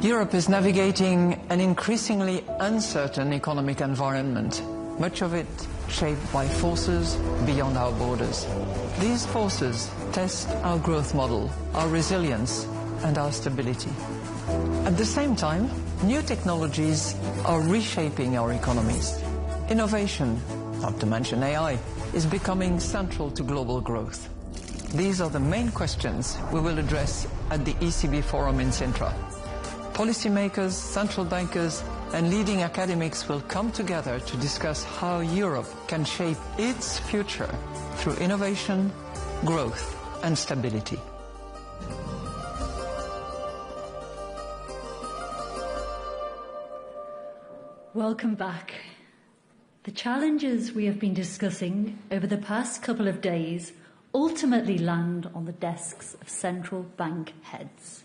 Europe is navigating an increasingly uncertain economic environment, much of it shaped by forces beyond our borders. These forces test our growth model, our resilience, and our stability. At the same time, new technologies are reshaping our economies. Innovation, not to mention AI, is becoming central to global growth. These are the main questions we will address at the ECB Forum in Sintra. Policymakers, central bankers, and leading academics will come together to discuss how Europe can shape its future through innovation, growth, and stability. Welcome back. The challenges we have been discussing over the past couple of days ultimately land on the desks of central bank heads.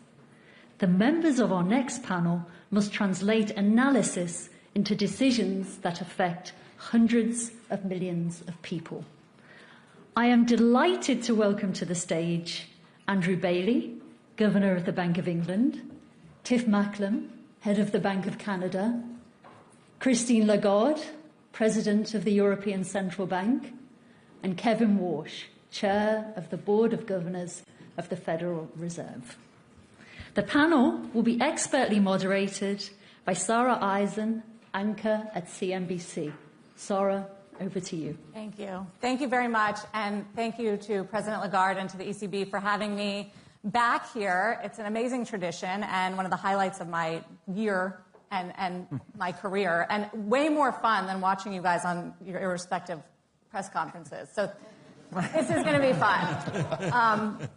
The members of our next panel must translate analysis into decisions that affect hundreds of millions of people. I am delighted to welcome to the stage Andrew Bailey, Governor of the Bank of England, Tiff Macklem, Head of the Bank of Canada, Christine Lagarde, President of the European Central Bank, and Kevin Warsh, Chair of the Board of Governors of the Federal Reserve. The panel will be expertly moderated by Sarah Eisen, anchor at CNBC. Sarah, over to you. Thank you. Thank you very much, and thank you to President Lagarde and to the ECB for having me back here. It's an amazing tradition and one of the highlights of my year and my career, and way more fun than watching you guys on your irrespective press conferences. So this is going to be fun.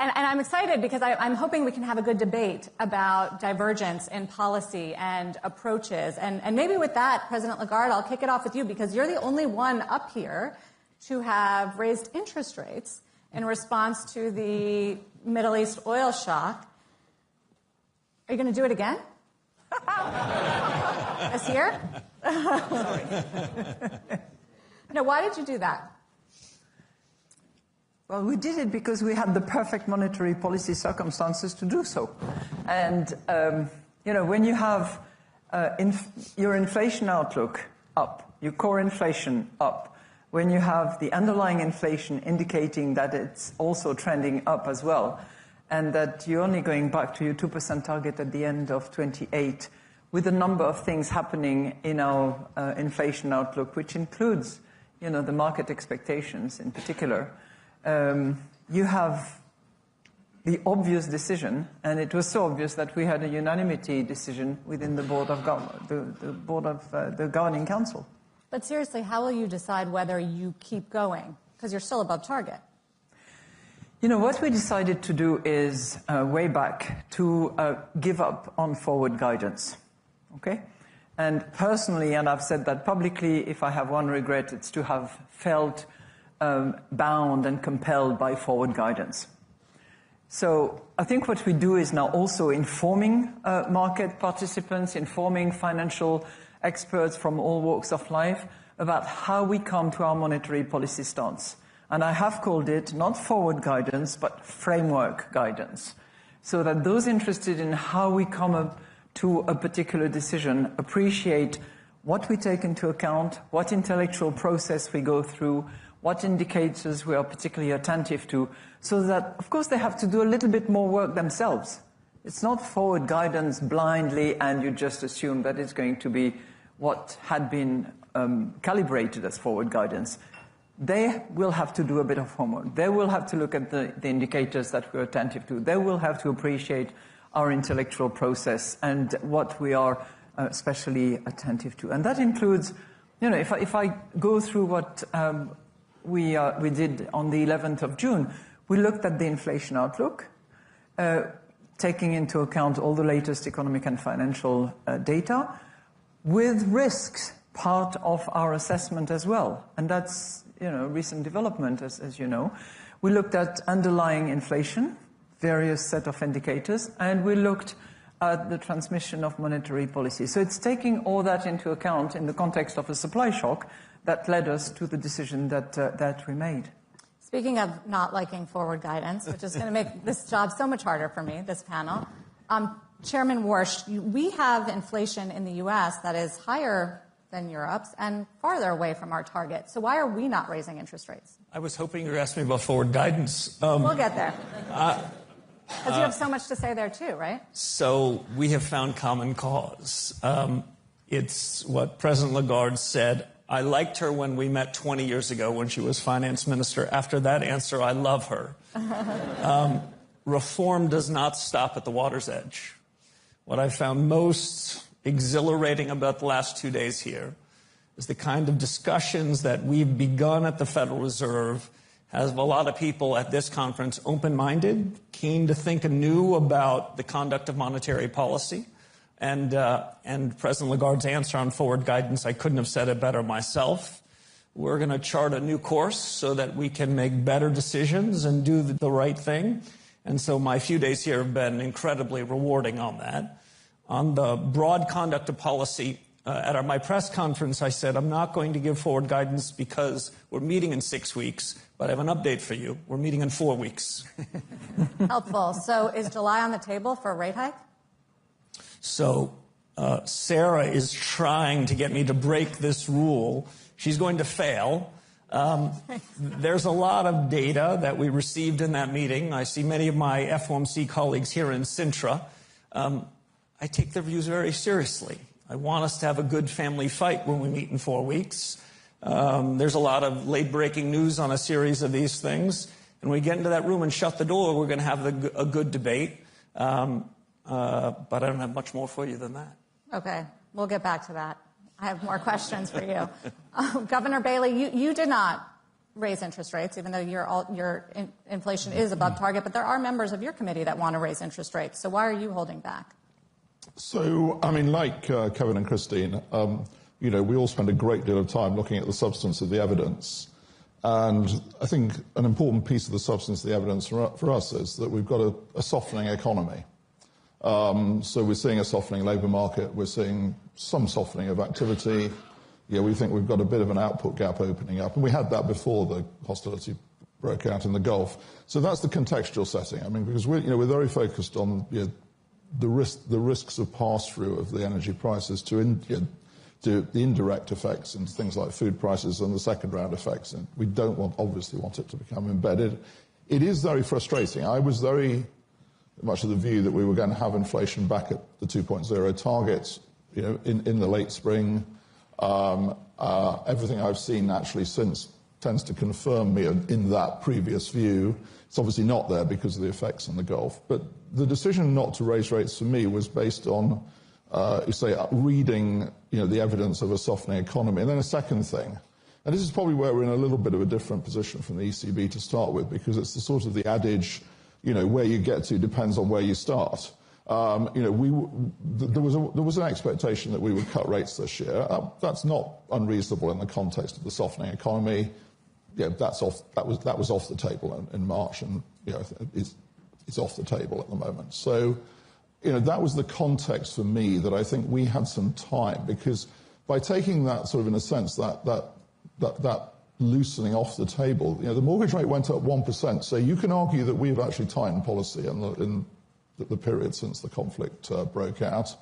And I'm excited because I'm hoping we can have a good debate about divergence in policy and approaches. And maybe with that, President Lagarde, I'll kick it off with you because you're the only one up here to have raised interest rates in response to the Middle East oil shock. Are you going to do it again? This year? No, why did you do that? Well, we did it because we had the perfect monetary policy circumstances to do so. And, when you have your inflation outlook up, your core inflation up, when you have the underlying inflation indicating that it's also trending up as well, and that you're only going back to your 2% target at the end of 28, with a number of things happening in our inflation outlook, which includes, the market expectations in particular. You have the obvious decision, and it was so obvious that we had a unanimity decision within the board of the governing council. But seriously, how will you decide whether you keep going? Because you're still above target. What we decided to do is, way back, to give up on forward guidance, okay? And personally, and I've said that publicly, if I have one regret, it's to have felt bound and compelled by forward guidance. So I think what we do is now also informing market participants, informing financial experts from all walks of life about how we come to our monetary policy stance. And I have called it not forward guidance, but framework guidance, so that those interested in how we come up to a particular decision appreciate what we take into account, what intellectual process we go through, what indicators we are particularly attentive to, so that, of course, they have to do a little bit more work themselves. It's not forward guidance blindly and you just assume that it's going to be what had been calibrated as forward guidance. They will have to do a bit of homework. They will have to look at the indicators that we're attentive to. They will have to appreciate our intellectual process and what we are especially attentive to. And that includes, if I go through what we did on the 11th of June, we looked at the inflation outlook, taking into account all the latest economic and financial data, with risks part of our assessment as well. And that's, recent development, as you know. We looked at underlying inflation, various set of indicators, and we looked at the transmission of monetary policy. So it's taking all that into account in the context of a supply shock that led us to the decision that we made. Speaking of not liking forward guidance, which is going to make this job so much harder for me, this panel, Chairman Warsh, we have inflation in the U.S. that is higher than Europe's and farther away from our target. So why are we not raising interest rates? I was hoping you were asking me about forward guidance. We'll get there. Because you have so much to say there too, right? So we have found common cause. It's what President Lagarde said. I liked her when we met 20 years ago when she was finance minister. After that answer, I love her. Reform does not stop at the water's edge. What I found most exhilarating about the last 2 days here is the kind of discussions that we've begun at the Federal Reserve has a lot of people at this conference open-minded, keen to think anew about the conduct of monetary policy. And President Lagarde's answer on forward guidance, I couldn't have said it better myself. We're going to chart a new course so that we can make better decisions and do the right thing. And so my few days here have been incredibly rewarding on that. On the broad conduct of policy, at my press conference, I said, I'm not going to give forward guidance because we're meeting in 6 weeks, but I have an update for you. We're meeting in 4 weeks. Helpful. So is July on the table for a rate hike? So Sarah is trying to get me to break this rule. She's going to fail. There's a lot of data that we received in that meeting. I see many of my FOMC colleagues here in Sintra. I take their views very seriously. I want us to have a good family fight when we meet in 4 weeks. There's a lot of late-breaking news on a series of these things. And when we get into that room and shut the door, we're going to have a good debate. But I don't have much more for you than that. Okay. We'll get back to that. I have more questions for you. Governor Bailey, you did not raise interest rates, even though your inflation is above target. But there are members of your committee that want to raise interest rates. So why are you holding back? So, I mean, like Kevin and Christine, we all spend a great deal of time looking at the substance of the evidence. And I think an important piece of the substance of the evidence for us is that we've got a softening economy. So we're seeing a softening labour market. We're seeing some softening of activity. We think we've got a bit of an output gap opening up. And we had that before the hostility broke out in the Gulf. So that's the contextual setting. I mean, because we're very focused on the risks of pass-through of the energy prices to the indirect effects and things like food prices and the second-round effects. And we don't obviously want it to become embedded. It is very frustrating. I was very much of the view that we were going to have inflation back at the 2.0 target, in the late spring. Everything I've seen actually since tends to confirm me in that previous view. It's obviously not there because of the effects in the Gulf. But the decision not to raise rates for me was based on, reading, the evidence of a softening economy. And then a second thing, and this is probably where we're in a little bit of a different position from the ECB to start with, because it's the sort of the adage, where you get to depends on where you start. There was an expectation that we would cut rates this year. That's not unreasonable in the context of the softening economy. That was off the table in March, and it's off the table at the moment. So, that was the context for me that I think we had some time, because by taking that sort of, in a sense, that loosening off the table, the mortgage rate went up 1%. So you can argue that we've actually tightened policy in the period since the conflict broke out.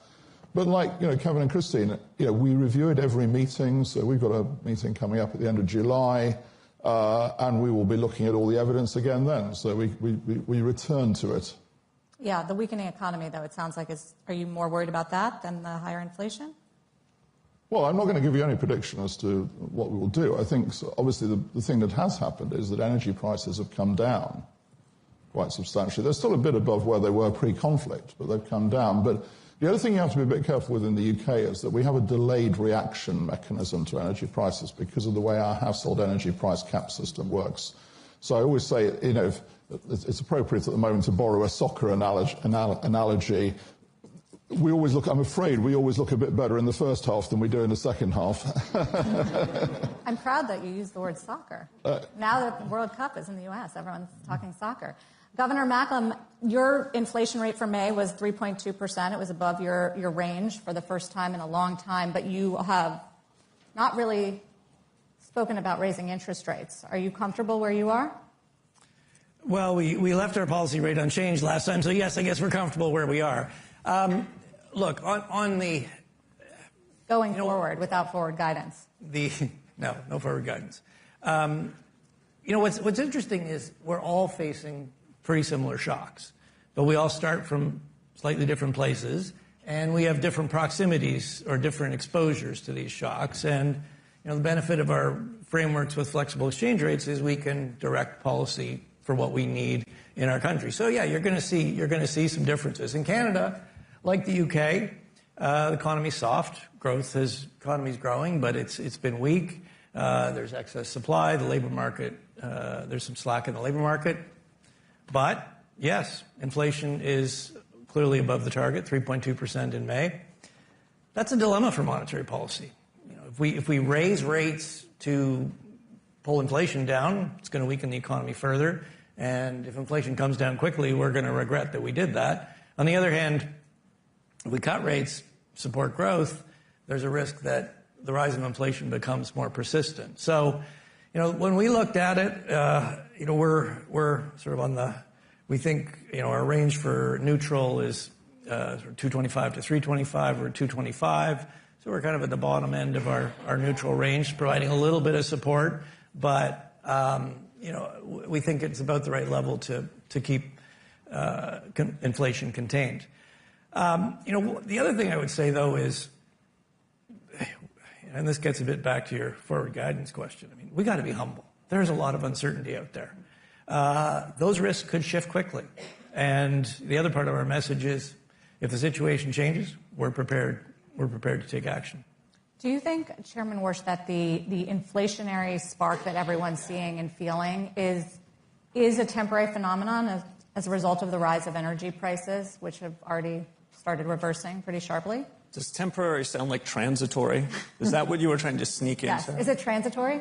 But like, Kevin and Christine, we review it every meeting. So we've got a meeting coming up at the end of July, and we will be looking at all the evidence again then. So we return to it. Yeah, the weakening economy, though, it sounds like, are you more worried about that than the higher inflation? Well, I'm not going to give you any prediction as to what we will do. I think, obviously, the thing that has happened is that energy prices have come down quite substantially. They're still a bit above where they were pre-conflict, but they've come down. But the other thing you have to be a bit careful with in the UK is that we have a delayed reaction mechanism to energy prices because of the way our household energy price cap system works. So I always say, it's appropriate at the moment to borrow a soccer analogy. I'm afraid we always look a bit better in the first half than we do in the second half. I'm proud that you used the word soccer. Now that the World Cup is in the U.S., everyone's talking soccer. Governor Macklem, your inflation rate for May was 3.2%. It was above your range for the first time in a long time, but you have not really spoken about raising interest rates. Are you comfortable where you are? Well, we left our policy rate unchanged last time, so yes, I guess we're comfortable where we are. Look, on the... Going forward without forward guidance. No forward guidance. What's interesting is we're all facing pretty similar shocks, but we all start from slightly different places, and we have different proximities or different exposures to these shocks. And the benefit of our frameworks with flexible exchange rates is we can direct policy for what we need in our country. So yeah, you're going to see some differences. In Canada, like the UK, the economy's soft. Economy's growing, but it's been weak. There's excess supply. The labor market, there's some slack in the labor market. But yes, inflation is clearly above the target, 3.2% in May. That's a dilemma for monetary policy. If we raise rates to pull inflation down, it's going to weaken the economy further. And if inflation comes down quickly, we're going to regret that we did that. On the other hand, if we cut rates, support growth, there's a risk that the rise in inflation becomes more persistent. So, when we looked at it, we're sort of on the, we think, our range for neutral is 225 to 325 or 225. So we're kind of at the bottom end of our neutral range, providing a little bit of support, but we think it's about the right level to keep inflation contained. The other thing I would say, though, is, and this gets a bit back to your forward guidance question, we got to be humble. There's a lot of uncertainty out there. Those risks could shift quickly. And the other part of our message is, if the situation changes, we're prepared to take action. Do you think, Chairman Warsh, that the inflationary spark that everyone's seeing and feeling is a temporary phenomenon as a result of the rise of energy prices, which have already started reversing pretty sharply? Does temporary sound like transitory? Is that what you were trying to sneak in? Yes. Is it transitory?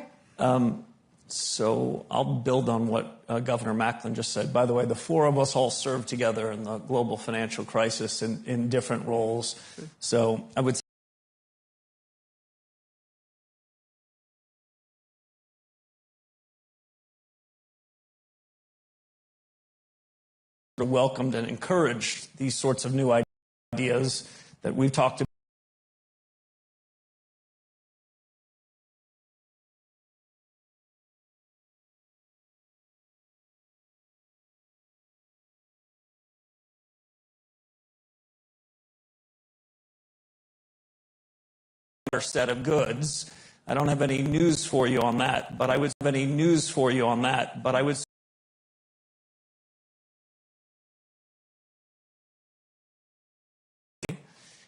So I'll build on what Governor Macklem just said. By the way, the four of us all served together in the global financial crisis in different roles. So I would say welcomed and encouraged these sorts of new ideas that we've talked about. Set of goods. I don't have any news for you on that, but I would have any news for you on that, but I would.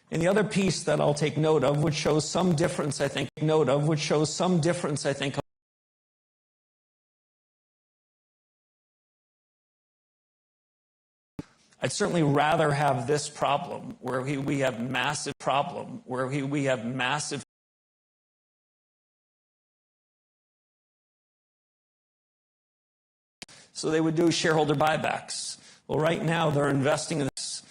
And the other piece that I'll take note of, which shows some difference, I think, I'd certainly rather have this problem where we have massive So they would do shareholder buybacks. Well, right now they're investing in this.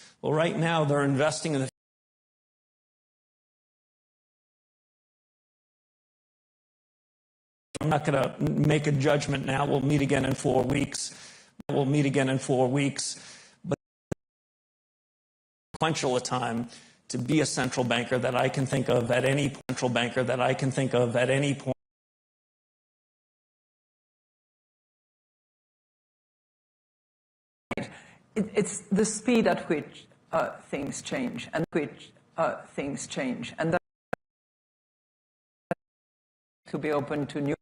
I'm not going to make a judgment now. We'll meet again in 4 weeks. But sequential a time to be a central banker that I can think of at any point. It's the speed at which things change, and that to be open to new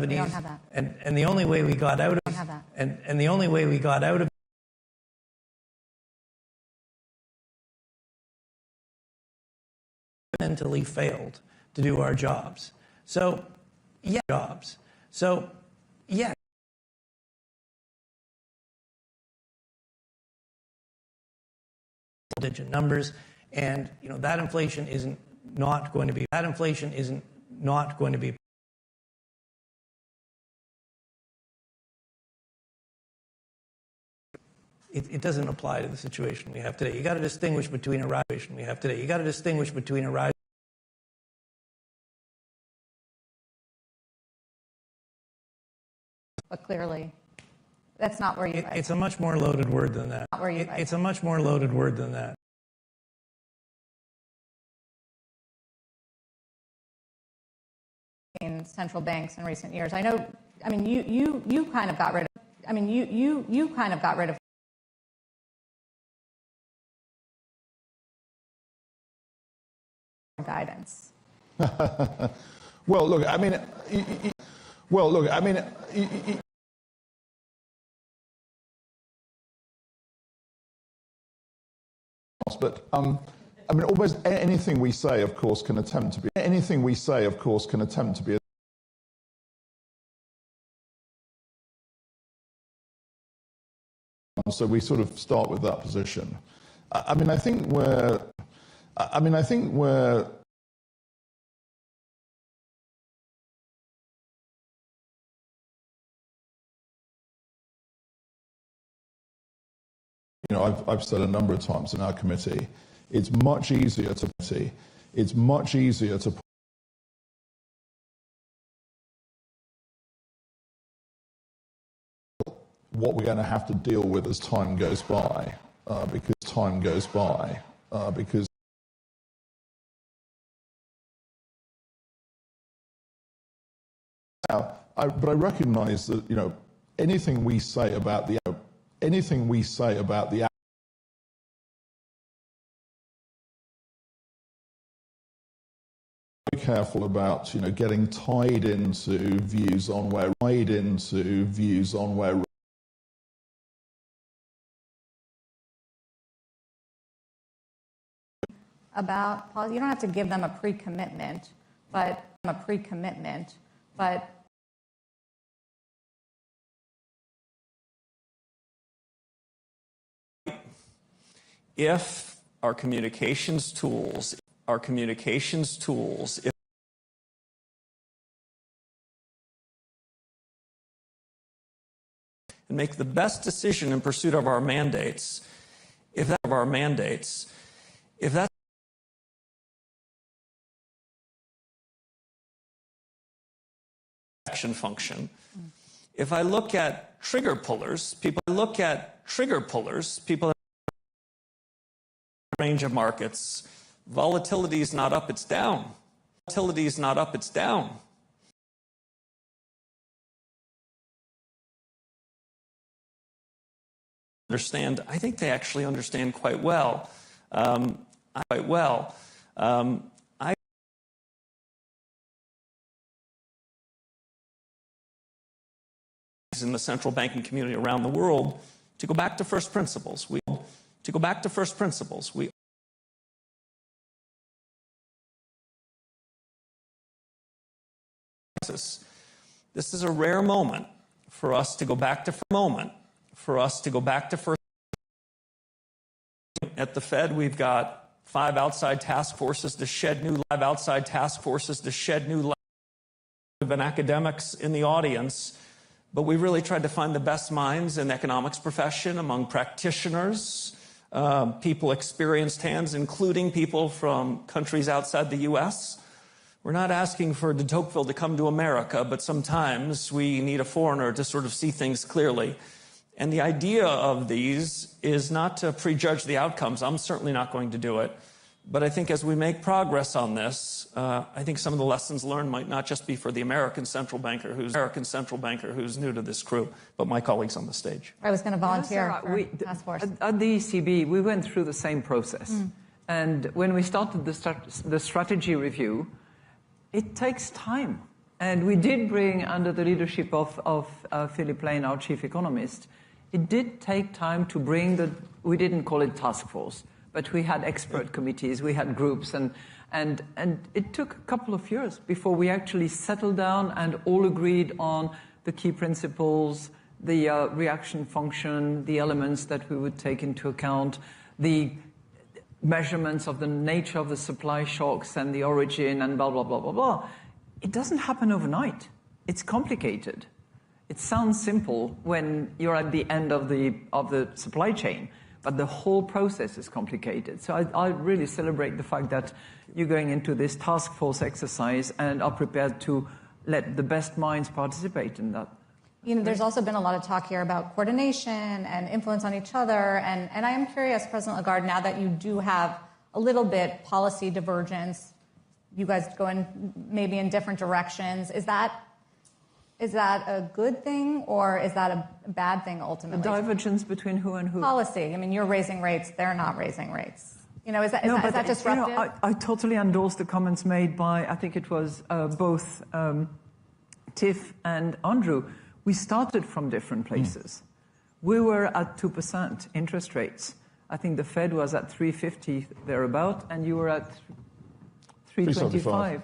We don't have that. And the only way we got out of We don't have that. and the only way we got out of fundamentally failed to do our jobs. So, yeah, digit numbers, and that inflation isn't going to be. It doesn't apply to the situation we have today. You got to distinguish between a rise we have today. You got to distinguish between a rise. But clearly, that's not where you. It's a much more loaded word than that. Not where you. It's a much more loaded word than that. In central banks in recent years, I know. I mean, you kind of got rid of. I mean, you kind of got rid of guidance. Well, look, I mean, but I mean, almost anything we say, of course, can attempt to be. Anything we say, of course, can attempt to be. So we sort of start with that position. I mean, I think we're. I've said a number of times in our committee, it's much easier to what we're going to have to deal with as time goes by, because now, but I recognise that anything we say about the very careful about getting tied into views on where About you don't have to give them a pre-commitment, but if our communications tools, and make the best decision in pursuit of our mandates, if that's action function. If I look at trigger pullers, people have a range of markets. Volatility is not up, it's down. I think they actually understand quite well. In the central banking community around the world, to go back to first principles. This is a rare moment for us to go back to first. At the Fed, we've got 5 outside task forces to shed new light, and academics in the audience. But we really tried to find the best minds in the economics profession among practitioners, people experienced hands, including people from countries outside the U.S. We're not asking for de Tocqueville to come to America, but sometimes we need a foreigner to sort of see things clearly. And the idea of these is not to prejudge the outcomes. I'm certainly not going to do it. But I think as we make progress on this, I think some of the lessons learned might not just be for the American central banker who's new to this crew, but my colleagues on the stage. I was going to volunteer for task force. At the ECB, we went through the same process. And when we started the strategy review, it takes time. And we did bring, under the leadership of Philip Lane, our chief economist, it did take time to bring we didn't call it task force, but we had expert committees, we had groups, and it took a couple of years before we actually settled down and all agreed on the key principles, the reaction function, the elements that we would take into account, the measurements of the nature of the supply shocks and the origin and blah, blah, blah, blah, blah. It doesn't happen overnight. It's complicated. It sounds simple when you're at the end of the supply chain, but the whole process is complicated. So I really celebrate the fact that you're going into this task force exercise and are prepared to let the best minds participate in that. You know, there's also been a lot of talk here about coordination and influence on each other. And I am curious, President Lagarde, now that you do have a little bit policy divergence, you guys go in maybe in different directions. Is that a good thing, or is that a bad thing ultimately? A divergence between who and who? Policy. I mean, you're raising rates, they're not raising rates. You know, is that disruptive? You know, I totally endorse the comments made by, I think it was both Tiff and Andrew. We started from different places. We were at 2% interest rates. I think the Fed was at 350 thereabout, and you were at 325.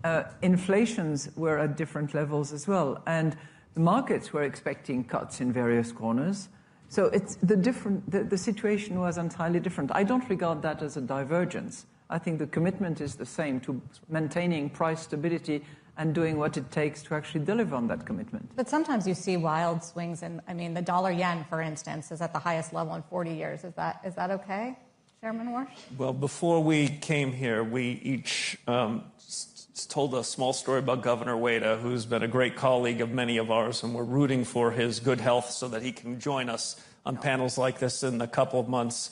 Yeah. Inflations were at different levels as well, and the markets were expecting cuts in various corners. So it's the situation was entirely different. I don't regard that as a divergence. I think the commitment is the same to maintaining price stability and doing what it takes to actually deliver on that commitment. But sometimes you see wild swings, and I mean, the dollar-yen, for instance, is at the highest level in 40 years. Is that okay, Chairman Warsh? Well, before we came here, we each told a small story about Governor Ueda, who's been a great colleague of many of ours, and we're rooting for his good health so that he can join us on panels like this in a couple of months.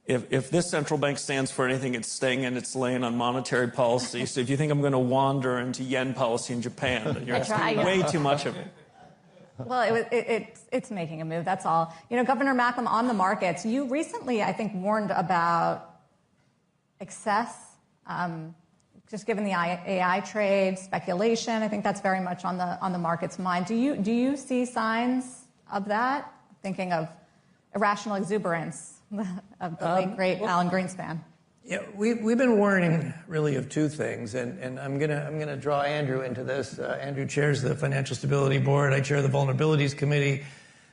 If this central bank stands for anything, it's staying in its lane on monetary policy. So if you think I'm going to wander into yen policy in Japan, you're asking way too much of me. Well, it's making a move, that's all. You know, Governor Macklem, on the markets, you recently, I think, warned about excess, just given the AI trade, speculation. I think that's very much on the market's mind. Do you see signs of that? Thinking of irrational exuberance of the late great Alan Greenspan. Yeah, we've been warning really of two things, and I'm gonna draw Andrew into this. Andrew chairs the Financial Stability Board. I chair the Vulnerabilities Committee.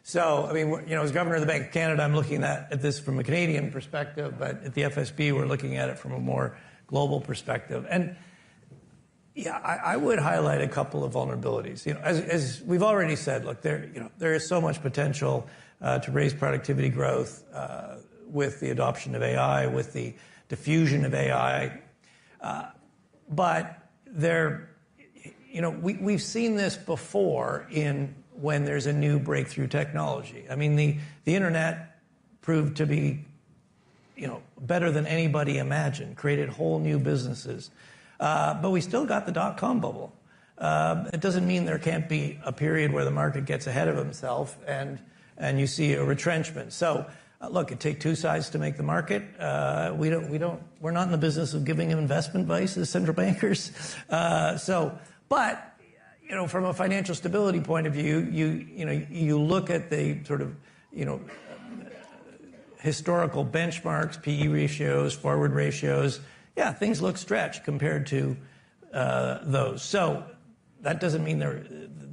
So, I mean, you know, as Governor of the Bank of Canada, I'm looking at this from a Canadian perspective, but at the FSB, we're looking at it from a more global perspective. And yeah, I would highlight a couple of vulnerabilities. You know, as we've already said, look, there is so much potential to raise productivity growth with the adoption of AI, with the diffusion of AI. But we've seen this before when there's a new breakthrough technology. I mean, the internet proved to be, better than anybody imagined, created whole new businesses. But we still got the dot-com bubble. It doesn't mean there can't be a period where the market gets ahead of himself and you see a retrenchment. So, look, it takes two sides to make the market. We're not in the business of giving investment advice as central bankers. But from a financial stability point of view, you look at the sort of, historical benchmarks, PE ratios, forward ratios. Yeah, things look stretched compared to those. So that doesn't mean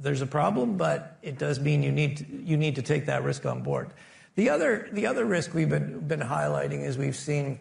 there's a problem, but it does mean you need to take that risk on board. The other risk we've been highlighting is we've seen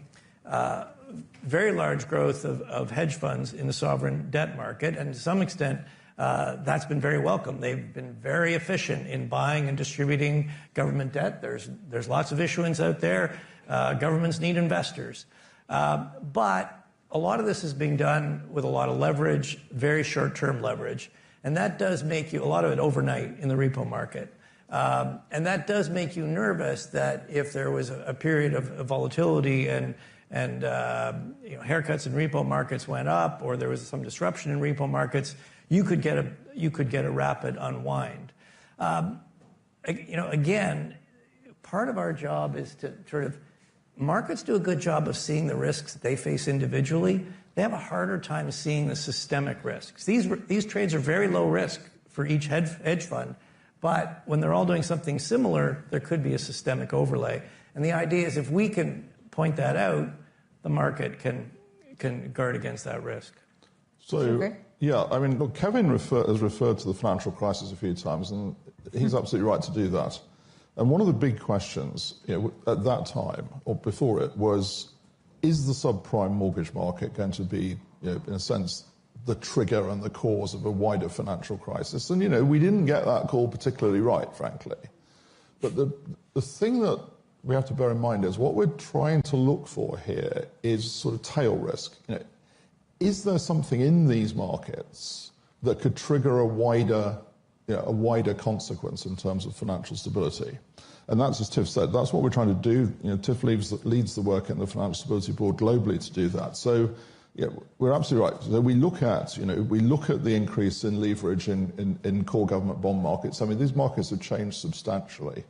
very large growth of hedge funds in the sovereign debt market, and to some extent that's been very welcome. They've been very efficient in buying and distributing government debt. There's lots of issuance out there. Governments need investors. But a lot of this is being done with a lot of leverage, very short-term leverage. And that does make you, a lot of it overnight in the repo market. And that does make you nervous that if there was a period of volatility and haircuts in repo markets went up, or there was some disruption in repo markets, you could get a rapid unwind. Again, part of our job is to sort of, markets do a good job of seeing the risks that they face individually. they have a harder time seeing the systemic risks. These trades are very low risk for each hedge fund, but when they're all doing something similar, there could be a systemic overlay. And the idea is if we can point that out, the market can guard against that risk. So, yeah, I mean, look, Kevin has referred to the financial crisis a few times, and he's absolutely right to do that. And one of the big questions, at that time, or before it, was, is the subprime mortgage market going to be, in a sense, the trigger and the cause of a wider financial crisis? And, we didn't get that call particularly right, frankly. But the thing that we have to bear in mind is what we're trying to look for here is sort of tail risk. Is there something in these markets that could trigger a wider consequence in terms of financial stability? And that's, as Tiff said, that's what we're trying to do. Tiff leads the work in the Financial Stability Board globally to do that. So, we're absolutely right. So we look at the increase in leverage in core government bond markets. I mean, these markets have changed substantially.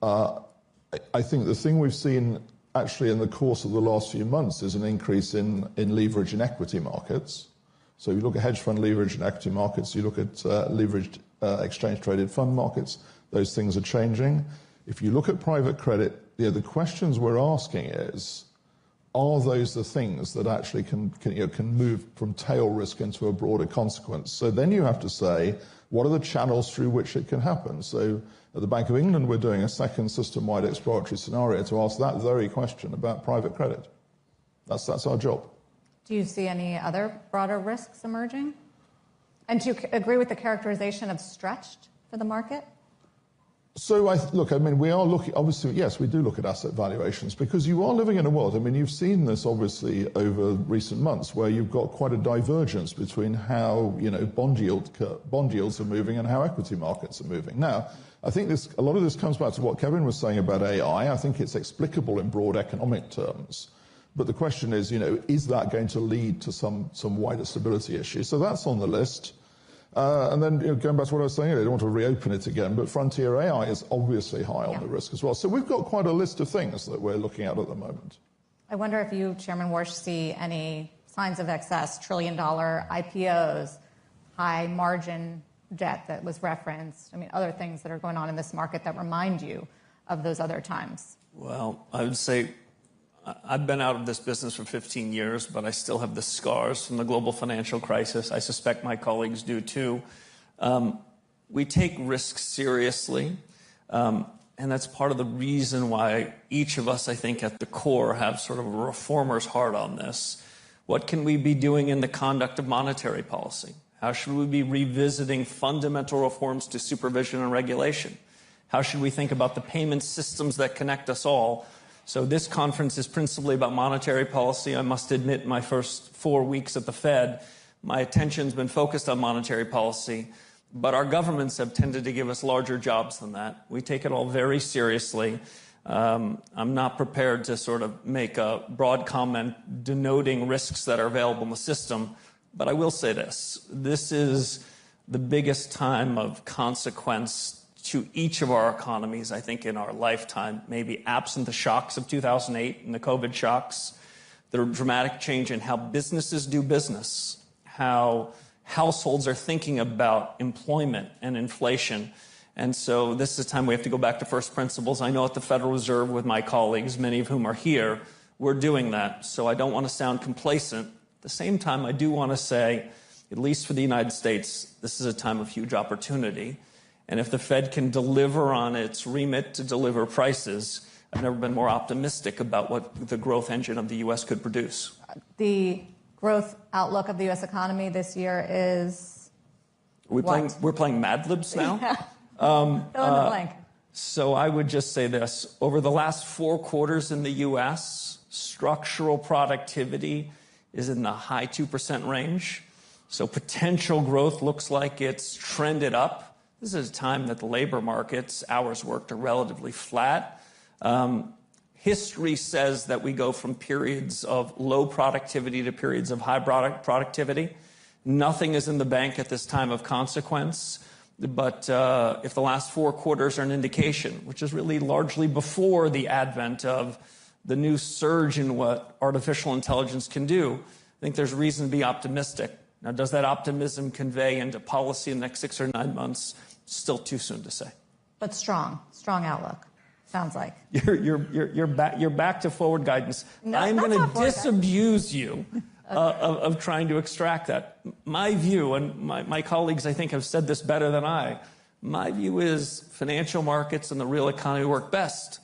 I think the thing we've seen actually in the course of the last few months is an increase in leverage in equity markets. So you look at hedge fund leverage in equity markets, you look at leveraged exchange-traded fund markets, those things are changing. If you look at private credit, the questions we're asking is, are those the things that actually can move from tail risk into a broader consequence? So then you have to say, what are the channels through which it can happen? So at the Bank of England, we're doing a second system-wide exploratory scenario to ask that very question about private credit. That's our job. Do you see any other broader risks emerging? And do you agree with the characterization of stretched for the market? So, we are looking, obviously, yes, we do look at asset valuations because you are living in a world, you've seen this obviously over recent months where you've got quite a divergence between how, bond yields are moving and how equity markets are moving. Now, I think a lot of this comes back to what Kevin was saying about AI. I think it's explicable in broad economic terms. But the question is, is that going to lead to some wider stability issues? So that's on the list. And then going back to what I was saying earlier, I don't want to reopen it again, but frontier AI is obviously high on the risk as well. So we've got quite a list of things that we're looking at the moment. I wonder if you, Chairman Warsh, see any signs of excess, trillion-dollar IPOs, high margin debt that was referenced. Other things that are going on in this market that remind you of those other times. Well, I would say I've been out of this business for 15 years, but I still have the scars from the global financial crisis. I suspect my colleagues do too. We take risks seriously, and that's part of the reason why each of us, I think, at the core have sort of a reformer's heart on this. What can we be doing in the conduct of monetary policy? How should we be revisiting fundamental reforms to supervision and regulation? How should we think about the payment systems that connect us all? So this conference is principally about monetary policy. I must admit, my first 4 weeks at the Fed, my attention's been focused on monetary policy, but our governments have tended to give us larger jobs than that. We take it all very seriously. I'm not prepared to sort of make a broad comment denoting risks that are available in the system, but I will say this. This is the biggest time of consequence to each of our economies, I think, in our lifetime, maybe absent the shocks of 2008 and the COVID shocks, the dramatic change in how businesses do business, how households are thinking about employment and inflation. And so this is a time we have to go back to first principles. I know at the Federal Reserve with my colleagues, many of whom are here, we're doing that. So I don't want to sound complacent. At the same time, I do want to say, at least for the United States, this is a time of huge opportunity. And if the Fed can deliver on its remit to deliver prices, I've never been more optimistic about what the growth engine of the U.S. could produce. The growth outlook of the U.S. economy this year is we're playing Mad Libs now? Yeah. Fill in the blank. So I would just say this. Over the last 4 quarters in the U.S., structural productivity is in the high 2% range. So potential growth looks like it's trended up. This is a time that the labor markets, hours worked, are relatively flat. History says that we go from periods of low productivity to periods of high productivity. Nothing is in the bank at this time of consequence. But if the last 4 quarters are an indication, which is really largely before the advent of the new surge in what artificial intelligence can do, think there's reason to be optimistic. Now, does that optimism convey into policy in the next 6 or 9 months? Still too soon to say. But strong outlook, sounds like. You're back to forward guidance. No, I'm going to disabuse you Okay. of trying to extract that. My view, and my colleagues, I think, have said this better than I, my view is financial markets and the real economy work best.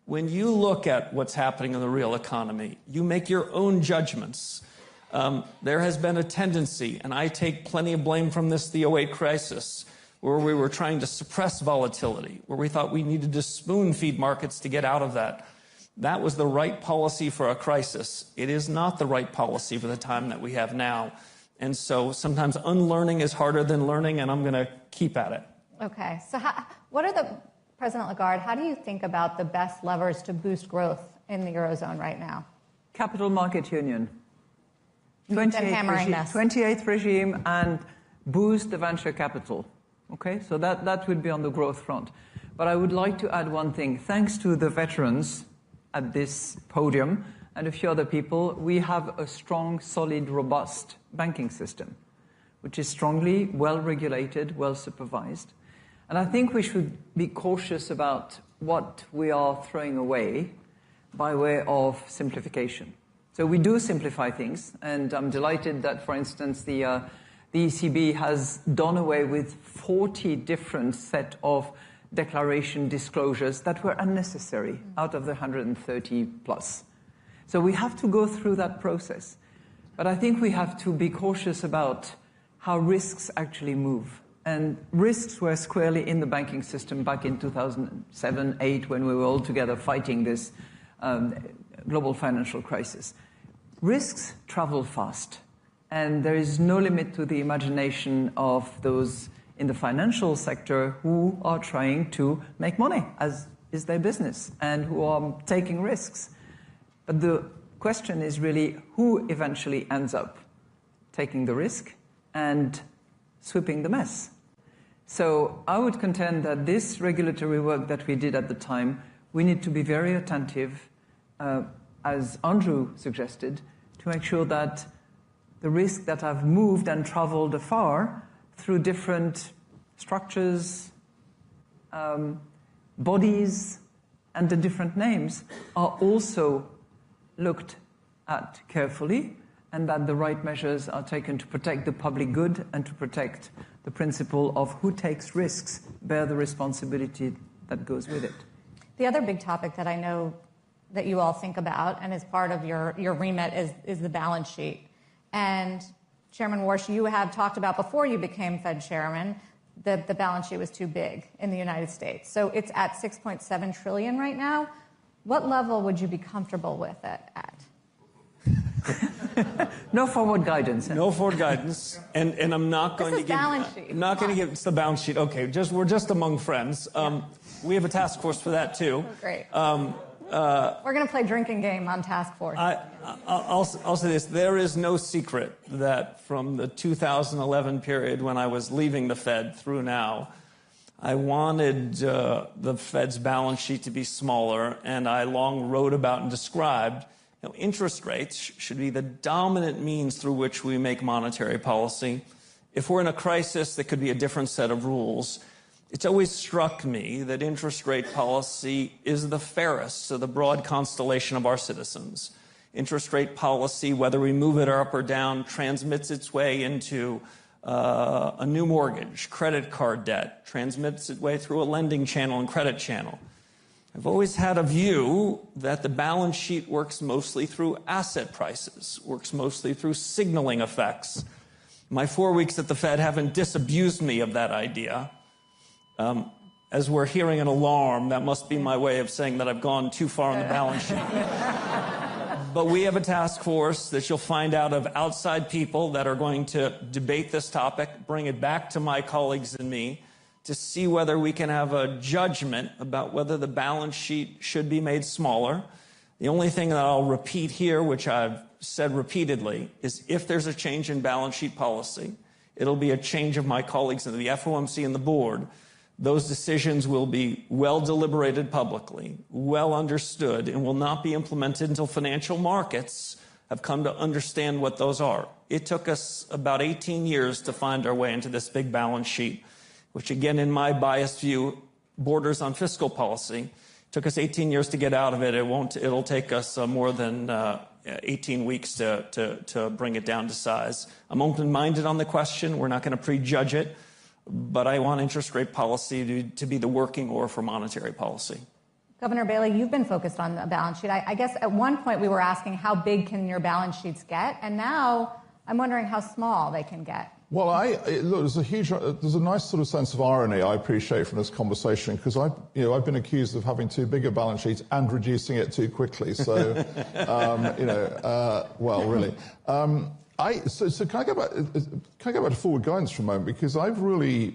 When you look at what's happening in the real economy, you make your own judgments. There has been a tendency, and I take plenty of blame from this, the 08 crisis, where we were trying to suppress volatility, where we thought we needed to spoon-feed markets to get out of that. That was the right policy for a crisis. It is not the right policy for the time that we have now. And so sometimes unlearning is harder than learning, and I'm going to keep at it. Okay. So President Lagarde, how do you think about the best levers to boost growth in the Eurozone right now? Capital Market Union. 28th regime and boost the venture capital. Okay, so that would be on the growth front. But I would like to add one thing. Thanks to the veterans at this podium and a few other people, we have a strong, solid, robust banking system, which is strongly well-regulated, well-supervised. And I think we should be cautious about what we are throwing away by way of simplification. So we do simplify things, and I'm delighted that, for instance, the ECB has done away with 40 different set of declaration disclosures that were unnecessary out of the 130 plus. So we have to go through that process. But I think we have to be cautious about how risks actually move. And risks were squarely in the banking system back in 2007-8 when we were all together fighting this global financial crisis. Risks travel fast. And there is no limit to the imagination of those in the financial sector who are trying to make money, as is their business, and who are taking risks. But the question is really who eventually ends up taking the risk and sweeping the mess. So I would contend that this regulatory work that we did at the time, we need to be very attentive, as Andrew suggested, to make sure that the risks that have moved and traveled afar through different structures, bodies, and the different names are also looked at carefully, and that the right measures are taken to protect the public good and to protect the principle of who takes risks bear the responsibility that goes with it. The other big topic that I know that you all think about and is part of your remit is the balance sheet. And Chairman Warsh, you have talked about before you became Fed chairman that the balance sheet was too big in the United States. So it's at $6.7 trillion right now. What level would you be comfortable with it at? No forward guidance. No forward guidance, and I'm not going to give. I'm not going to give. It's the balance sheet. Okay, we're just among friends. We have a task force for that too. Oh, great. We're going to play drinking game on task force. I'll say this: there is no secret that from the 2011 period when I was leaving the Fed through now, I wanted the Fed's balance sheet to be smaller, and I long wrote about and described. Interest rates should be the dominant means through which we make monetary policy. If we're in a crisis, there could be a different set of rules. It's always struck me that interest rate policy is the fairest of the broad constellation of our citizens. Interest rate policy, whether we move it up or down, transmits its way into a new mortgage, credit card debt, transmits its way through a lending channel and credit channel. I've always had a view that the balance sheet works mostly through asset prices, works mostly through signaling effects. My 4 weeks at the Fed haven't disabused me of that idea. As we're hearing an alarm, that must be my way of saying that I've gone too far on the balance sheet. But we have a task force that you'll find out of outside people that are going to debate this topic, bring it back to my colleagues and me, to see whether we can have a judgment about whether the balance sheet should be made smaller. The only thing that I'll repeat here, which I've said repeatedly, is if there's a change in balance sheet policy, it'll be a change of my colleagues in the FOMC and the board. Those decisions will be well deliberated publicly, well understood, and will not be implemented until financial markets have come to understand what those are. It took us about 18 years to find our way into this big balance sheet, which again, in my biased view, borders on fiscal policy. It took us 18 years to get out of it. It'll take us more than 18 weeks to bring it down to size. I'm open-minded on the question. We're not going to prejudge it, but I want interest rate policy to be the working oar for monetary policy. Governor Bailey, you've been focused on the balance sheet. I guess at one point we were asking how big can your balance sheets get, and now I'm wondering how small they can get. Well, look, there's a nice sort of sense of irony I appreciate from this conversation, because I've been accused of having too big a balance sheet and reducing it too quickly. So, well, really. So can I go back to forward guidance for a moment, because I've really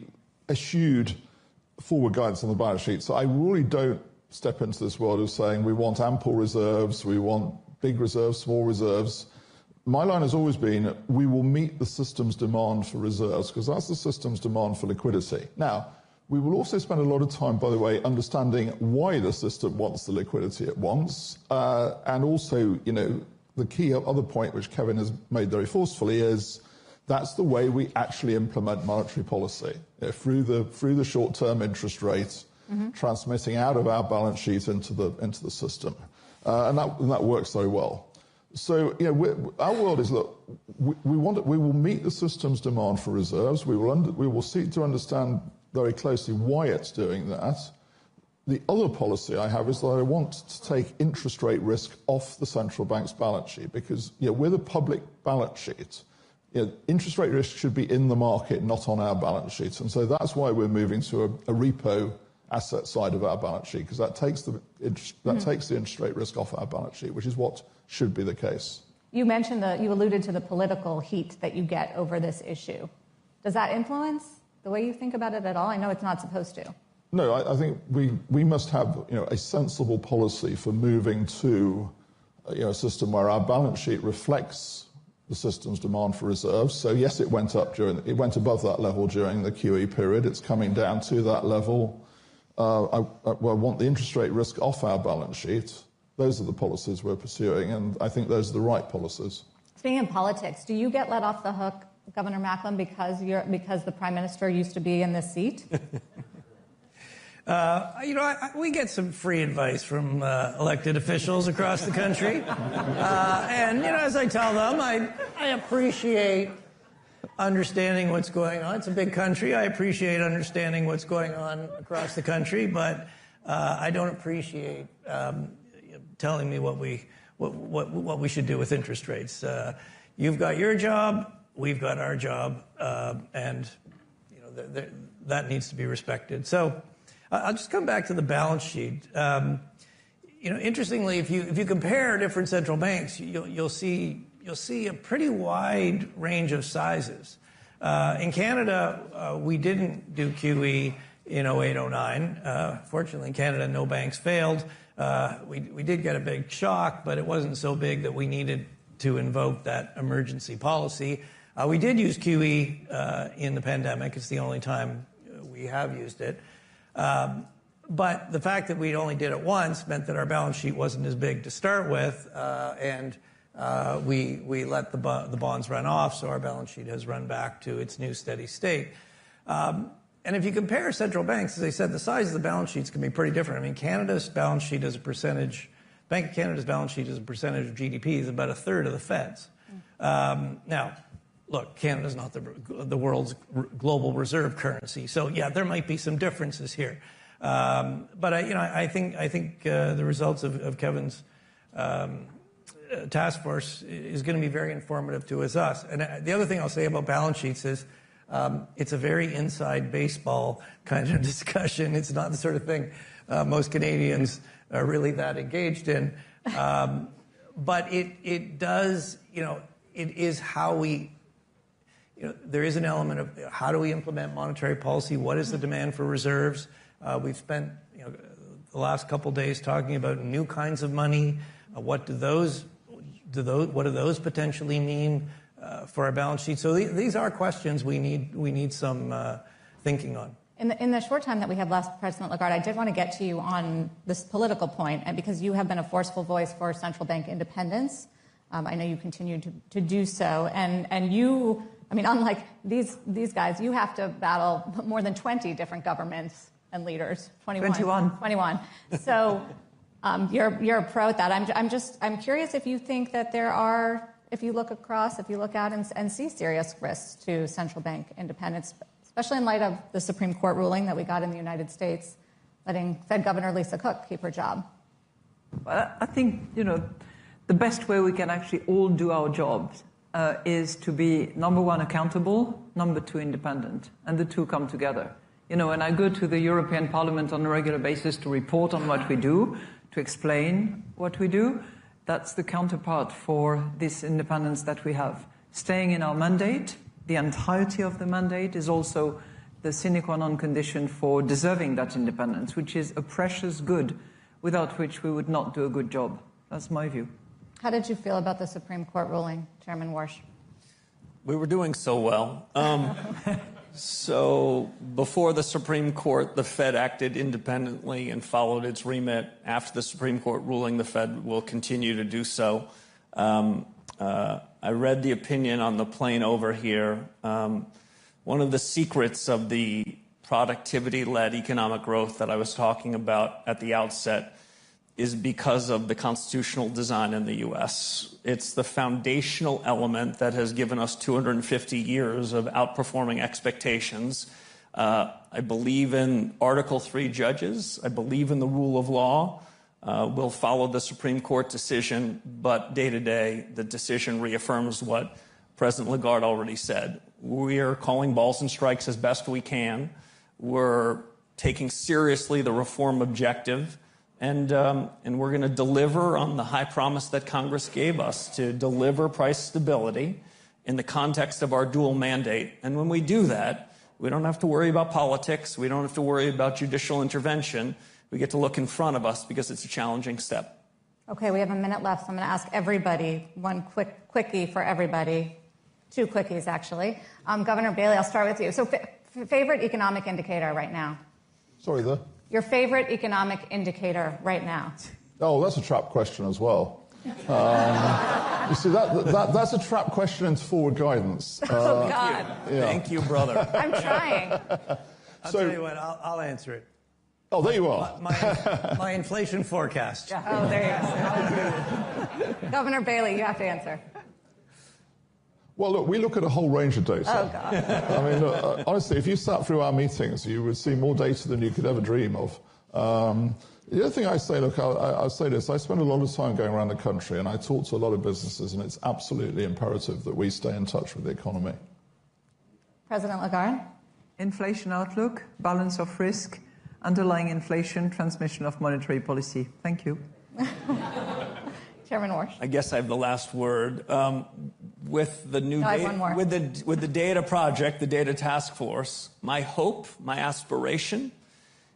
eschewed forward guidance on the balance sheet. So I really don't step into this world of saying we want ample reserves, we want big reserves, small reserves. My line has always been we will meet the system's demand for reserves, because that's the system's demand for liquidity. Now, we will also spend a lot of time, by the way, understanding why the system wants the liquidity it wants. And also, the key other point, which Kevin has made very forcefully, is that's the way we actually implement monetary policy, through the short-term interest rate, transmitting out of our balance sheet into the system. And that works very well. So, our world is, look, we will meet the system's demand for reserves. We will seek to understand very closely why it's doing that. The other policy I have is that I want to take interest rate risk off the central bank's balance sheet, because, with a public balance sheet, interest rate risk should be in the market, not on our balance sheet. And so that's why we're moving to a repo asset side of our balance sheet, because that takes the interest rate risk off our balance sheet, which is what should be the case. You mentioned you alluded to the political heat that you get over this issue. Does that influence the way you think about it at all? I know it's not supposed to. No, I think we must have a sensible policy for moving to a system where our balance sheet reflects the system's demand for reserves. So yes, it went above that level during the QE period. It's coming down to that level. I want the interest rate risk off our balance sheet. Those are the policies we're pursuing, and I think those are the right policies. Speaking of politics, do you get let off the hook, Governor Macklem, because the Prime Minister used to be in this seat? We get some free advice from elected officials across the country. And, as I tell them, I appreciate understanding what's going on. It's a big country. I appreciate understanding what's going on across the country, but I don't appreciate telling me what we should do with interest rates. You've got your job, we've got our job, and that needs to be respected. So I'll just come back to the balance sheet. Interestingly, if you compare different central banks, you'll see a pretty wide range of sizes. In Canada, we didn't do QE in 08-09. Fortunately, in Canada, no banks failed. We did get a big shock, but it wasn't so big that we needed to invoke that emergency policy. We did use QE in the pandemic. It's the only time we have used it. But the fact that we only did it once meant that our balance sheet wasn't as big to start with, and we let the bonds run off, so our balance sheet has run back to its new steady state. And if you compare central banks, as I said, the size of the balance sheets can be pretty different. I mean, Canada's balance sheet as a percentage, Bank of Canada's balance sheet as a percentage of GDP is about a third of the Fed's. Now, look, Canada's not the world's global reserve currency, so yeah, there might be some differences here. But I think the results of Kevin's task force is going to be very informative to us. And the other thing I'll say about balance sheets is it's a very inside baseball kind of discussion. It's not the sort of thing most Canadians are really that engaged in. But it does, it is how we, there is an element of how do we implement monetary policy? What is the demand for reserves? We've spent the last couple of days talking about new kinds of money. What do those potentially mean for our balance sheet? So these are questions we need some thinking on. In the short time that we have left, President Lagarde, I did want to get to you on this political point, and because you have been a forceful voice for central bank independence. I know you continue to do so. And you, I mean, unlike these guys, you have to battle more than 20 different governments and leaders. 21. So you're a pro at that. I'm curious if you think that there are, if you look out and see serious risks to central bank independence, especially in light of the Supreme Court ruling that we got in the United States, letting Fed Governor Lisa Cook keep her job. Well, I think, the best way we can actually all do our jobs is to be, number one, accountable, number two, independent, and the two come together. When I go to the European Parliament on a regular basis to report on what we do, to explain what we do, that's the counterpart for this independence that we have. Staying in our mandate, the entirety of the mandate is also the sine qua non condition for deserving that independence, which is a precious good without which we would not do a good job. That's my view. How did you feel about the Supreme Court ruling, Chairman Warsh? We were doing so well. So before the Supreme Court, the Fed acted independently and followed its remit. After the Supreme Court ruling, the Fed will continue to do so. I read the opinion on the plane over here. One of the secrets of the productivity-led economic growth that I was talking about at the outset is because of the constitutional design in the U.S. It's the foundational element that has given us 250 years of outperforming expectations. I believe in Article 3 judges. I believe in the rule of law. We'll follow the Supreme Court decision, but day to day, the decision reaffirms what President Lagarde already said. We're calling balls and strikes as best we can. We're taking seriously the reform objective. And we're going to deliver on the high promise that Congress gave us to deliver price stability in the context of our dual mandate. And when we do that, we don't have to worry about politics. We don't have to worry about judicial intervention. We get to look in front of us because it's a challenging step. Okay, we have a minute left, so I'm going to ask everybody one quickie for everybody. Two quickies, actually. Governor Bailey, I'll start with you. So favorite economic indicator right now? Sorry, there. Your favorite economic indicator right now? Oh, that's a trap question as well. You see, that's a trap question into forward guidance. Oh, God. Yeah. Thank you, brother. I'm trying. I'll tell you what, I'll answer it. Oh, there you are. My inflation forecast. Oh, there you go. Governor Bailey, you have to answer. Well, look, we look at a whole range of data. Oh, God. I mean, look, honestly, if you sat through our meetings, you would see more data than you could ever dream of. The other thing I say, look, I'll say this. I spend a lot of time going around the country, and I talk to a lot of businesses, and it's absolutely imperative that we stay in touch with the economy. President Lagarde? Inflation outlook, balance of risk, underlying inflation, transmission of monetary policy. Thank you. Chairman Warsh. I guess I have the last word. With the new with the data project, the data task force, my hope, my aspiration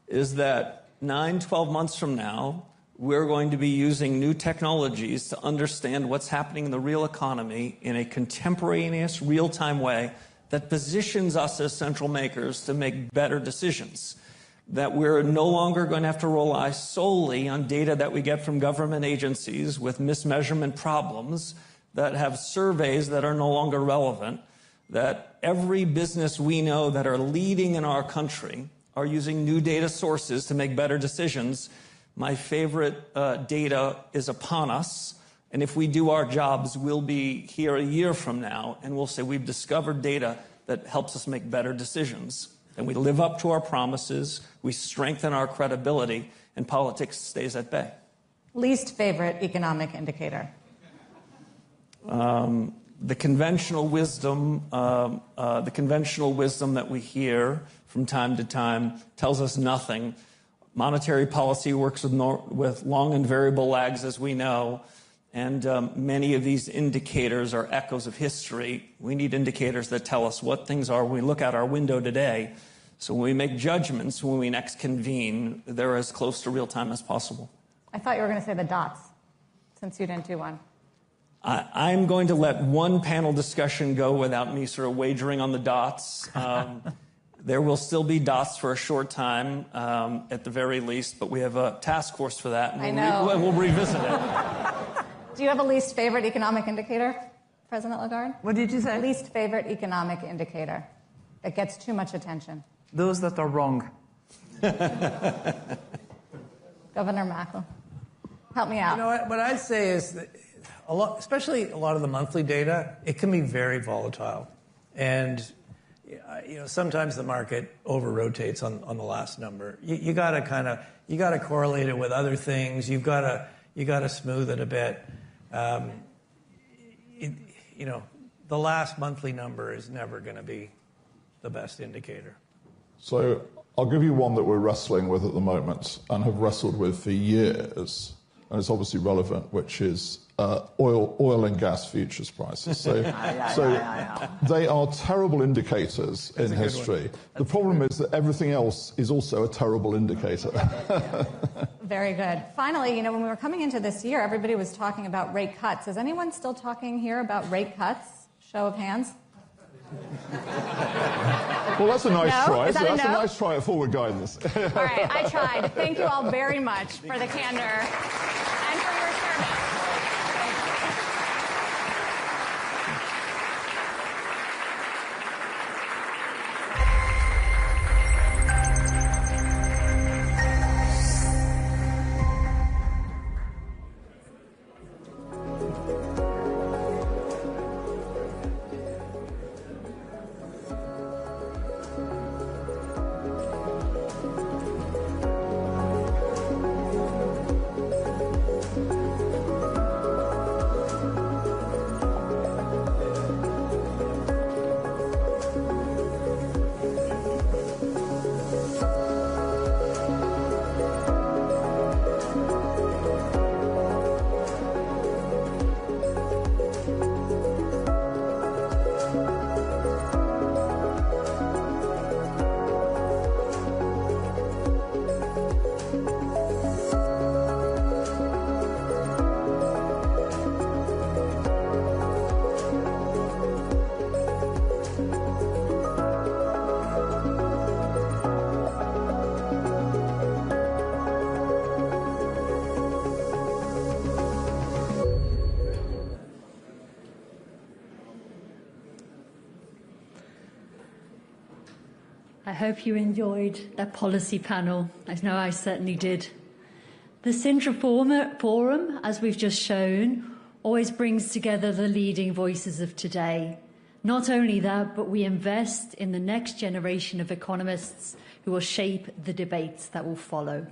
is that 9-12 months from now, we're going to be using new technologies to understand what's happening in the real economy in a contemporaneous, real-time way that positions us as central makers to make better decisions. That we're no longer going to have to rely solely on data that we get from government agencies with mismeasurement problems, that have surveys that are no longer relevant, that every business we know that are leading in our country are using new data sources to make better decisions. My favorite data is upon us, and if we do our jobs, we'll be here a year from now, and we'll say we've discovered data that helps us make better decisions. And we live up to our promises, we strengthen our credibility, and politics stays at bay. Least favorite economic indicator? The conventional wisdom that we hear from time to time tells us nothing. Monetary policy works with long and variable lags, as we know, and many of these indicators are echoes of history. We need indicators that tell us what things are when we look out our window today. So when we make judgments, when we next convene, they're as close to real time as possible. I thought you were going to say the dots, since you didn't do one. I'm going to let one panel discussion go without me sort of wagering on the dots. There will still be dots for a short time, at the very least, but we have a task force for that, and we'll revisit it. Do you have a least favorite economic indicator, President Lagarde? What did you say? Least favorite economic indicator that gets too much attention? Those that are wrong. Governor Macklem, help me out. You know what I'd say is that especially a lot of the monthly data, it can be very volatile. And sometimes the market over-rotates on the last number. You got to correlate it with other things. You got to smooth it a bit. The last monthly number is never going to be the best indicator. So I'll give you one that we're wrestling with at the moment and have wrestled with for years, and it's obviously relevant, which is oil and gas futures prices. So they are terrible indicators in history. The problem is that everything else is also a terrible indicator. Very good. Finally, when we were coming into this year, everybody was talking about rate cuts. Is anyone still talking here about rate cuts? Show of hands. Well, that's a nice try. That's a nice try at forward guidance. All right, I tried. Thank you all very much for the candor and for your service. I hope you enjoyed that policy panel. I know I certainly did. The Sintra Forum, as we've just shown, always brings together the leading voices of today. Not only that, but we invest in the next generation of economists who will shape the debates that will follow.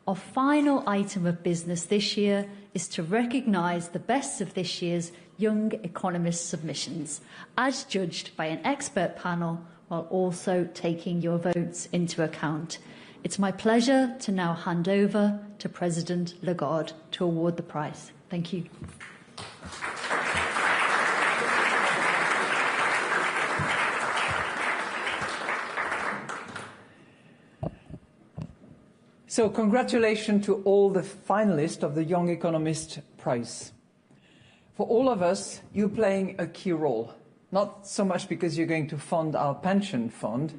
Our final item of business this year is to recognise the best of this year's Young Economist submissions, as judged by an expert panel, while also taking your votes into account. It's my pleasure to now hand over to President Lagarde to award the prize. Thank you. So congratulations to all the finalists of the Young Economist Prize. For all of us, you're playing a key role. Not so much because you're going to fund our pension fund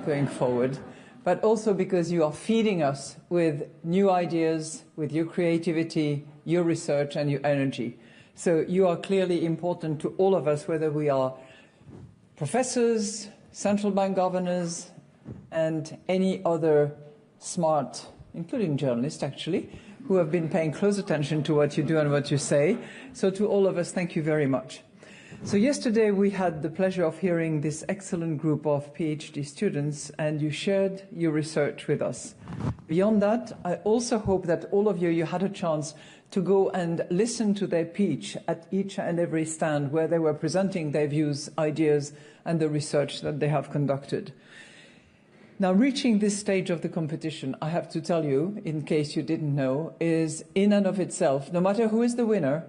going forward, but also because you are feeding us with new ideas, with your creativity, your research and your energy. So you are clearly important to all of us, whether we are professors, central bank governors, and any other smart, including journalists actually, who have been paying close attention to what you do and what you say. So to all of us, thank you very much. So yesterday we had the pleasure of hearing this excellent group of PhD students, and you shared your research with us. Beyond that, I also hope that all of you had a chance to go and listen to their pitch at each and every stand where they were presenting their views, ideas, and the research that they have conducted. Now, reaching this stage of the competition, I have to tell you, in case you didn't know, is in and of itself, no matter who is the winner,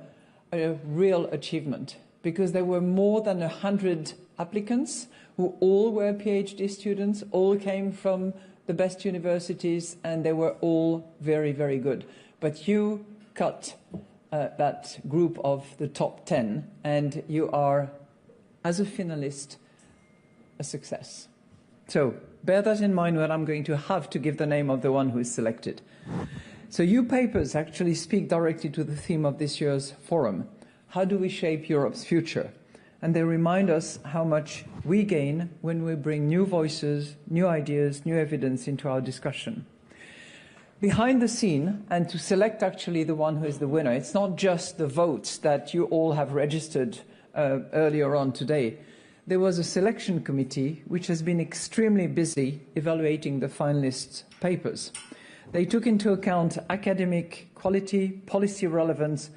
a real achievement. Because there were more than 100 applicants who all were PhD students, all came from the best universities, and they were all very, very good. But you cut that group of the top 10, and you are, as a finalist, a success. So bear that in mind when I'm going to have to give the name of the one who is selected. So your papers actually speak directly to the theme of this year's forum. How do we shape Europe's future? And they remind us how much we gain when we bring new voices, new ideas, new evidence into our discussion. Behind the scene, and to select actually the one who is the winner, it's not just the votes that you all have registered earlier on today. There was a selection committee which has been extremely busy evaluating the finalists' papers. They took into account academic quality, policy relevance,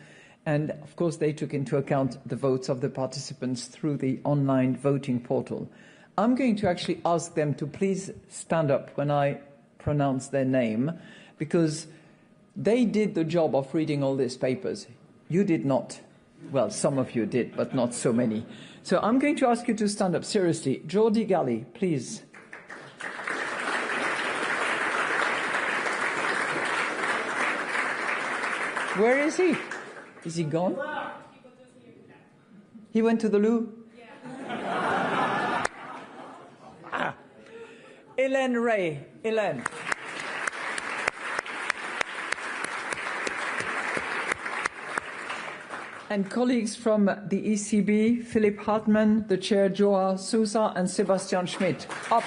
and of course they took into account the votes of the participants through the online voting portal. I'm going to actually ask them to please stand up when I pronounce their name, because they did the job of reading all these papers. You did not. Well, some of you did, but not so many. So I'm going to ask you to stand up seriously. Jordi Galli, please. Where is he? Is he gone? He went to the loo? Yeah. Hélène Ray. Hélène. And colleagues from the ECB, Philip Hartmann, the chair Joao Sousa, and Sebastian Schmidt. Up.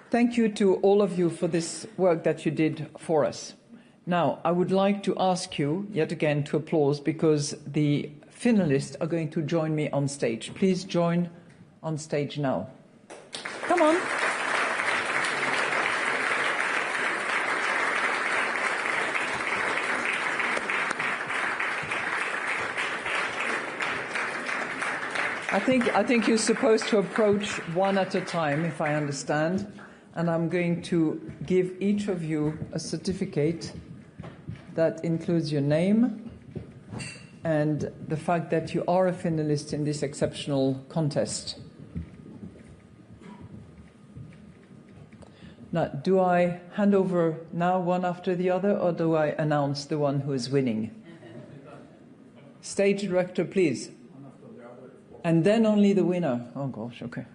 Thank you to all of you for this work that you did for us. Now, I would like to ask you, yet again, to applause, because the finalists are going to join me on stage. Please join on stage now. Come on. I think you're supposed to approach one at a time, if I understand. And I'm going to give each of you a certificate that includes your name and the fact that you are a finalist in this exceptional contest. Now, do I hand over now one after the other, or do I announce the one who is winning? Stage director, please. And then only the winner. Oh, gosh, okay.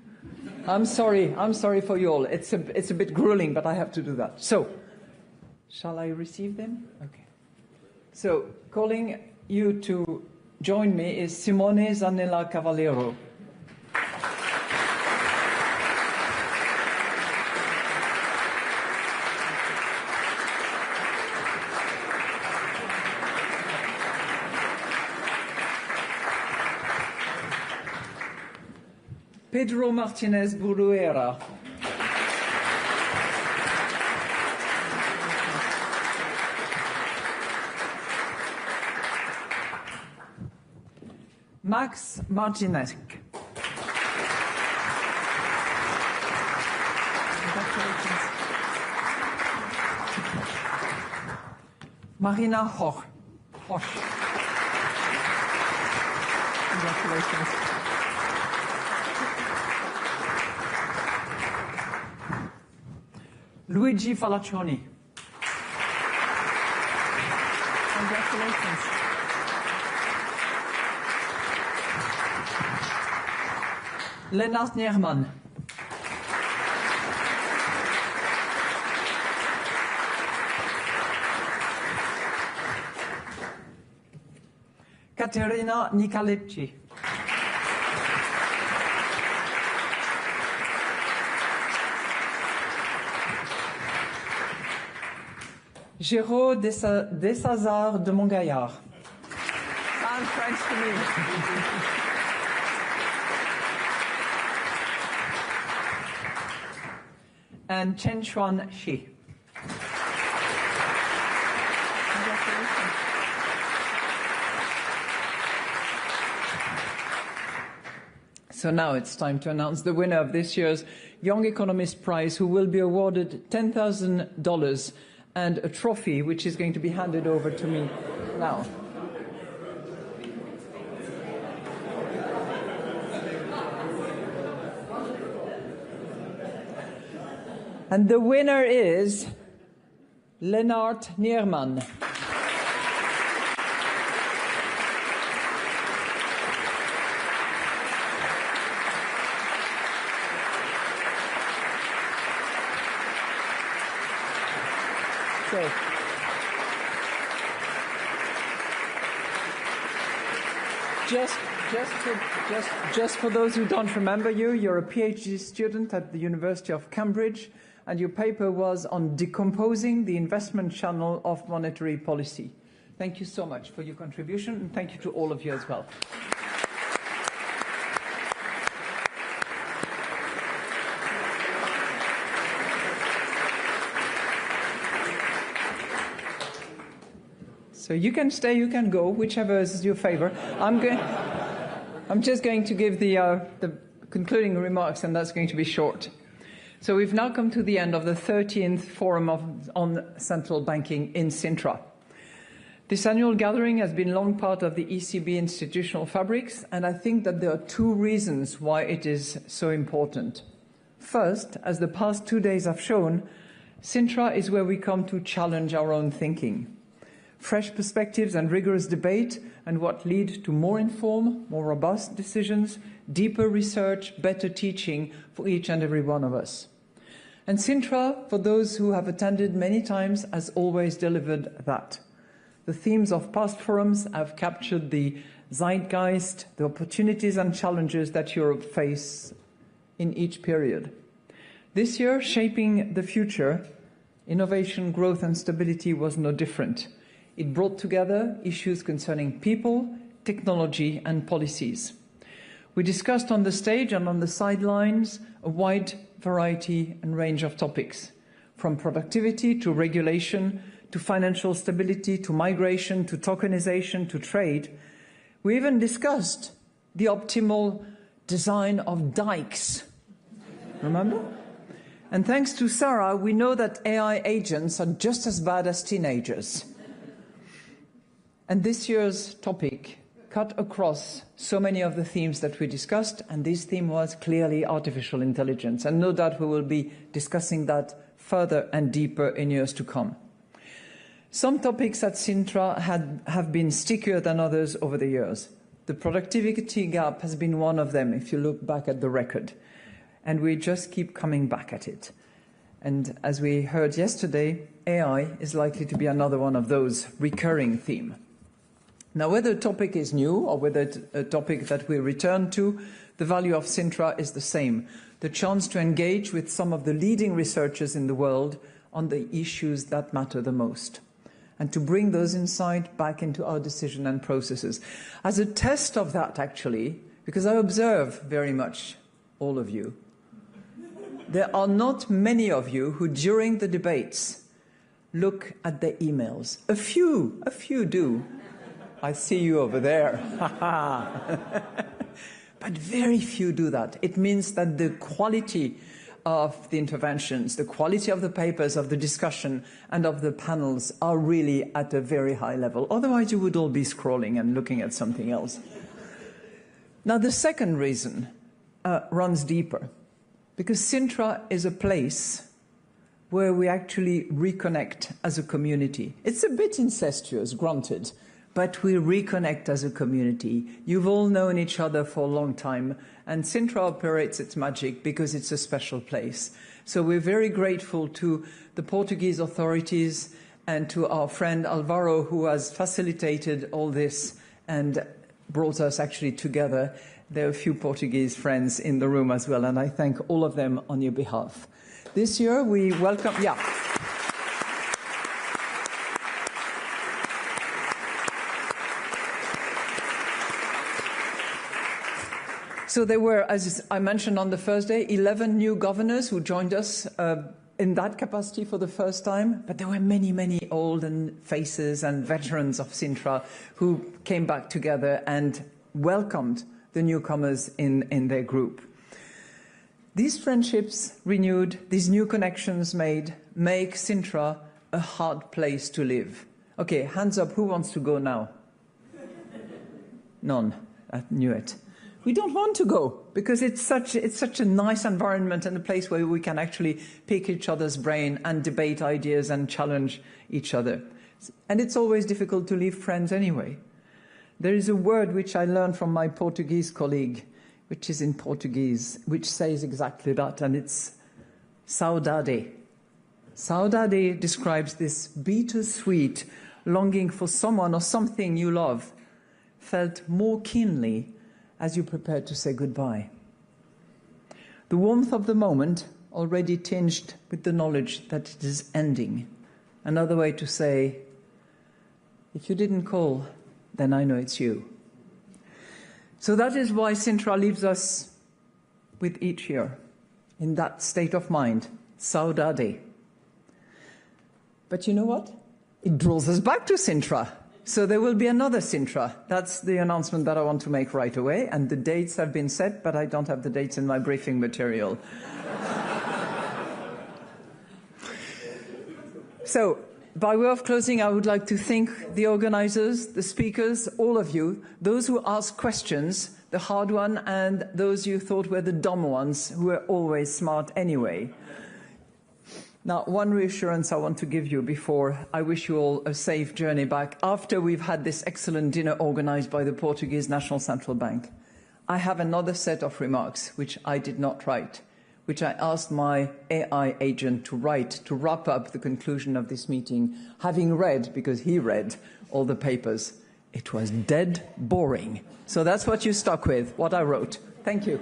I'm sorry for you all. It's a bit grueling, but I have to do that. So, shall I receive them? Okay. So, calling you to join me is Simone Zanella Cavallero. Pedro Martinez Buruera. Max Martinez. Marina Hoch. Congratulations. Luigi Falaccioni. Congratulations. Lennart Nierman. Katerina Nicolecci. Géraud Desazard de Montgaillard. Sounds French to me. And Chen Xuan Shi. Congratulations. So now it's time to announce the winner of this year's Young Economist Prize, who will be awarded $10,000 and a trophy, which is going to be handed over to me now. And the winner is Lennart Nierman. So, just for those who don't remember you, you're a PhD student at the University of Cambridge, and your paper was on decomposing the investment channel of monetary policy. Thank you so much for your contribution, and thank you to all of you as well. So you can stay, you can go, whichever is your favor. I'm just going to give the concluding remarks, and that's going to be short. So we've now come to the end of the 13th Forum on Central Banking in Sintra. This annual gathering has been long part of the ECB institutional fabrics, and I think that there are two reasons why it is so important. First, as the past 2 days have shown, Sintra is where we come to challenge our own thinking. Fresh perspectives and rigorous debate, and what lead to more informed, more robust decisions, deeper research, better teaching for each and every one of us. And Sintra, for those who have attended many times, has always delivered that. The themes of past forums have captured the zeitgeist, the opportunities and challenges that Europe faces in each period. This year, shaping the future, innovation, growth and stability was no different. It brought together issues concerning people, technology and policies. We discussed on the stage and on the sidelines a wide variety and range of topics, from productivity to regulation, to financial stability, to migration, to tokenization, to trade. We even discussed the optimal design of dikes. Remember? And thanks to Sarah, we know that AI agents are just as bad as teenagers. And this year's topic cut across so many of the themes that we discussed, and this theme was clearly artificial intelligence. And no doubt we will be discussing that further and deeper in years to come. Some topics at Sintra have been stickier than others over the years. The productivity gap has been one of them, if you look back at the record. And we just keep coming back at it. And as we heard yesterday, AI is likely to be another one of those recurring themes. Now, whether a topic is new or whether it's a topic that we return to, the value of Sintra is the same. The chance to engage with some of the leading researchers in the world on the issues that matter the most, and to bring those insights back into our decision and processes. As a test of that, actually, because I observe very much all of you, there are not many of you who, during the debates, look at their emails. A few do. I see you over there. But very few do that. It means that the quality of the interventions, the quality of the papers, of the discussion, and of the panels are really at a very high level. Otherwise, you would all be scrolling and looking at something else. Now, the second reason runs deeper, because Sintra is a place where we actually reconnect as a community. It's a bit incestuous, granted, but we reconnect as a community. You've all known each other for a long time, and Sintra operates its magic because it's a special place. So we're very grateful to the Portuguese authorities and to our friend Alvaro, who has facilitated all this and brought us actually together. There are a few Portuguese friends in the room as well, and I thank all of them on your behalf. This year we welcome... So there were, as I mentioned on the first day, 11 new governors who joined us in that capacity for the first time. But there were many, many old faces and veterans of Sintra who came back together and welcomed the newcomers in their group. These friendships renewed, these new connections made, make Sintra a hard place to live. Okay, hands up, who wants to go now? None. I knew it. We don't want to go because it's such a nice environment and a place where we can actually pick each other's brain and debate ideas and challenge each other. And it's always difficult to leave friends anyway. There is a word which I learned from my Portuguese colleague, which is in Portuguese, which says exactly that, and it's saudade. Saudade describes this bittersweet longing for someone or something you love, felt more keenly as you prepared to say goodbye. The warmth of the moment already tinged with the knowledge that it is ending. Another way to say, if you didn't call, then I know it's you. So that is why Sintra leaves us with each year in that state of mind, saudade. But you know what? It draws us back to Sintra. So there will be another Sintra. That's the announcement that I want to make right away. And the dates have been set, but I don't have the dates in my briefing material. So, by way of closing, I would like to thank the organizers, the speakers, all of you, those who asked questions, the hard one, and those you thought were the dumb ones, who were always smart anyway. Now, one reassurance I want to give you before I wish you all a safe journey back, after we've had this excellent dinner organized by the Portuguese National Central Bank. I have another set of remarks, which I did not write, which I asked my AI agent to write to wrap up the conclusion of this meeting, having read, because he read, all the papers. It was dead boring. So that's what you're stuck with, what I wrote. Thank you.